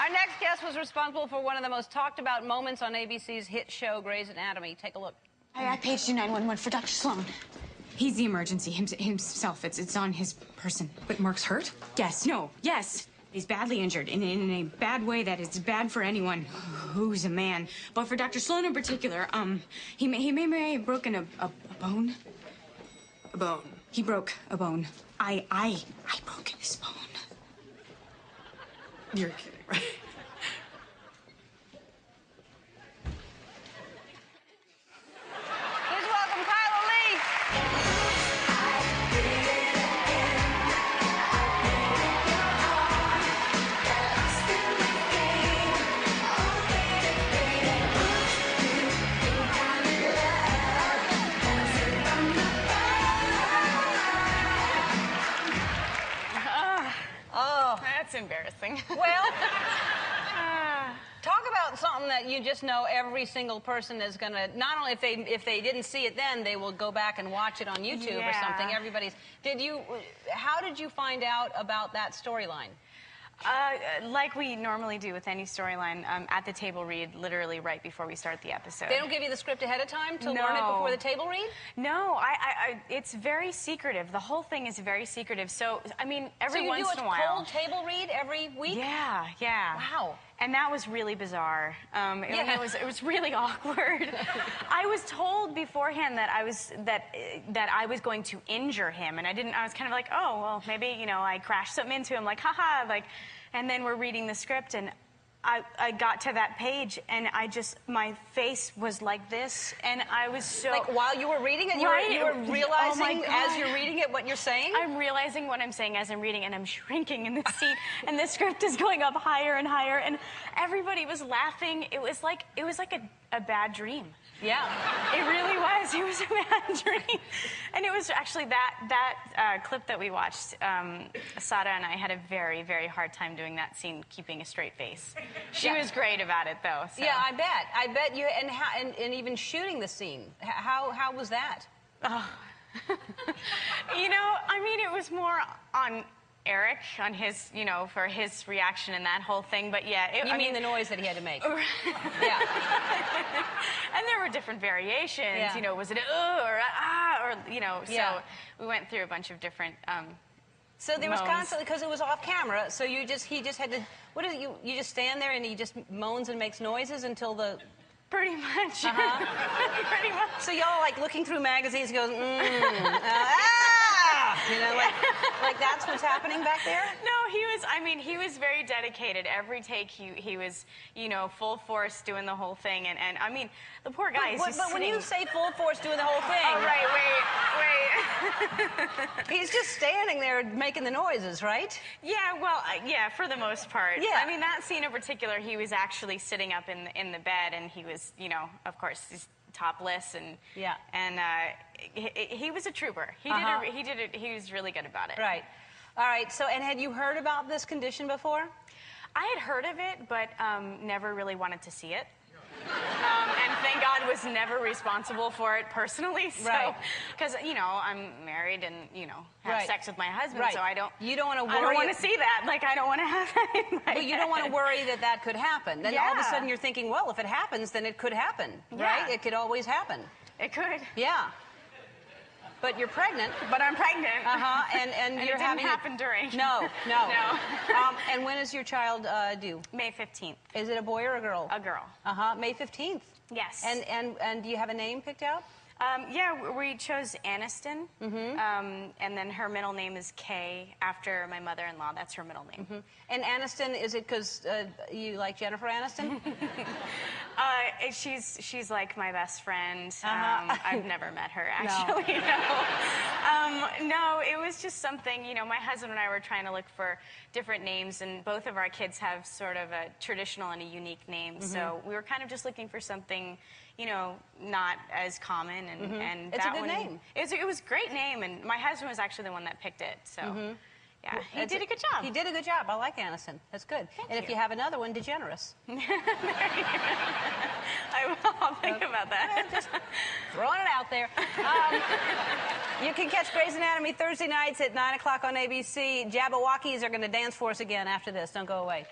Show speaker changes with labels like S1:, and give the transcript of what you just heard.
S1: Our next guest was responsible for one of the most talked about moments on ABC's hit show, Grey's Anatomy. Take a look.
S2: I paged 911 for Dr. Sloan.
S3: He's the emergency himself. It's on his person.
S4: But Mark's hurt?
S3: Yes, no, yes. He's badly injured in a bad way that is bad for anyone who's a man. But for Dr. Sloan in particular, he may have broken a bone.
S4: A bone.
S3: He broke a bone. I broke his bone.
S4: You're kidding, right?
S1: Please welcome Chyler Leigh.
S5: Oh, that's embarrassing.
S1: Well, talk about something that you just know every single person is going to, not only if they didn't see it then, they will go back and watch it on YouTube or something. How did you find out about that storyline?
S5: Like we normally do with any storyline, at the table read, literally right before we start the episode.
S1: They don't give you the script ahead of time to learn it before the table read?
S5: No, it's very secretive. The whole thing is very secretive. So, I mean, every once in a while.
S1: So you do a cold table read every week?
S5: Yeah, yeah.
S1: Wow.
S5: And that was really bizarre. It was really awkward. I was told beforehand that I was going to injure him, and I was kind of like, oh well, maybe I crashed something into him, like haha, like, and then we're reading the script, and I got to that page, and my face was like this, and I was so...
S1: Like, while you were reading it, you were realizing as you're reading it what you're saying?
S5: I'm realizing what I'm saying as I'm reading, and I'm shrinking in the seat, and the script is going up higher and higher, and everybody was laughing. It was like a bad dream.
S1: Yeah.
S5: It really was. It was a bad dream. And it was actually that clip that we watched, Sada and I had a very, very hard time doing that scene, keeping a straight face. She was great about it, though. So.
S1: Yeah, I bet you, and even shooting the scene, how was that?
S5: Oh. I mean, it was more on Eric, on his, for his reaction and that whole thing, but yeah.
S1: I mean the noise that he had to make.
S5: Yeah. And there were different variations,
S1: yeah.
S5: Was it or ah, or, so we went through a bunch of different
S1: So there was constantly, because it was off camera, so he just had to, you just stand there and he just moans and makes noises until the...
S5: Pretty much. Pretty much.
S1: So y'all like looking through magazines, goes, like that's what's happening back there?
S5: No, he was very dedicated. Every take he was, full force doing the whole thing. And I mean, the poor guy is just
S1: But when you say full force doing the whole thing...
S5: Oh, right, wait.
S1: He's just standing there making the noises, right?
S5: Yeah, well, yeah, for the most part.
S1: Yeah.
S5: I mean, that scene in particular, he was actually sitting up in the bed, and he was, of course, he's topless, and he was a trooper. He did it. He was really good about it.
S1: Right. All right. So, and had you heard about this condition before?
S5: I had heard of it, but never really wanted to see it. And thank God was never responsible for it personally. So,
S1: right.
S5: Because, I'm married and, have sex with my husband,
S1: right.
S5: so I don't...
S1: You don't want to worry...
S5: I don't want to see that. Like, I don't want to have that in my
S1: But you don't want to worry that could happen. Then all of a sudden you're thinking, well, if it happens, then it could happen, right? It could always happen.
S5: It could.
S1: Yeah. But you're pregnant.
S5: But I'm pregnant.
S1: And you're
S5: it didn't happen during.
S1: No. And when is your child due?
S5: May 15th.
S1: Is it a boy or a girl?
S5: A girl.
S1: May 15th.
S5: Yes.
S1: And do you have a name picked out?
S5: Yeah, we chose Aniston, and then her middle name is Kay, after my mother-in-law. That's her middle name.
S1: And Aniston, is it because you like Jennifer Aniston?
S5: She's like my best friend. I've never met her, actually. No, it was just something, my husband and I were trying to look for different names, and both of our kids have sort of a traditional and a unique name, so we were kind of just looking for something, not as common, and
S1: it's
S5: that
S1: a good name.
S5: It was a great name, and my husband was actually the one that picked it, so... Yeah, he did a good job.
S1: He did a good job. I like Aniston. That's good.
S5: Thank
S1: and
S5: you.
S1: If you have another one, DeGeneres.
S5: I'll think about that.
S1: Just throwing it out there. You can catch Grey's Anatomy Thursday nights at 9 o'clock on ABC. Jabberwockies are going to dance for us again after this. Don't go away.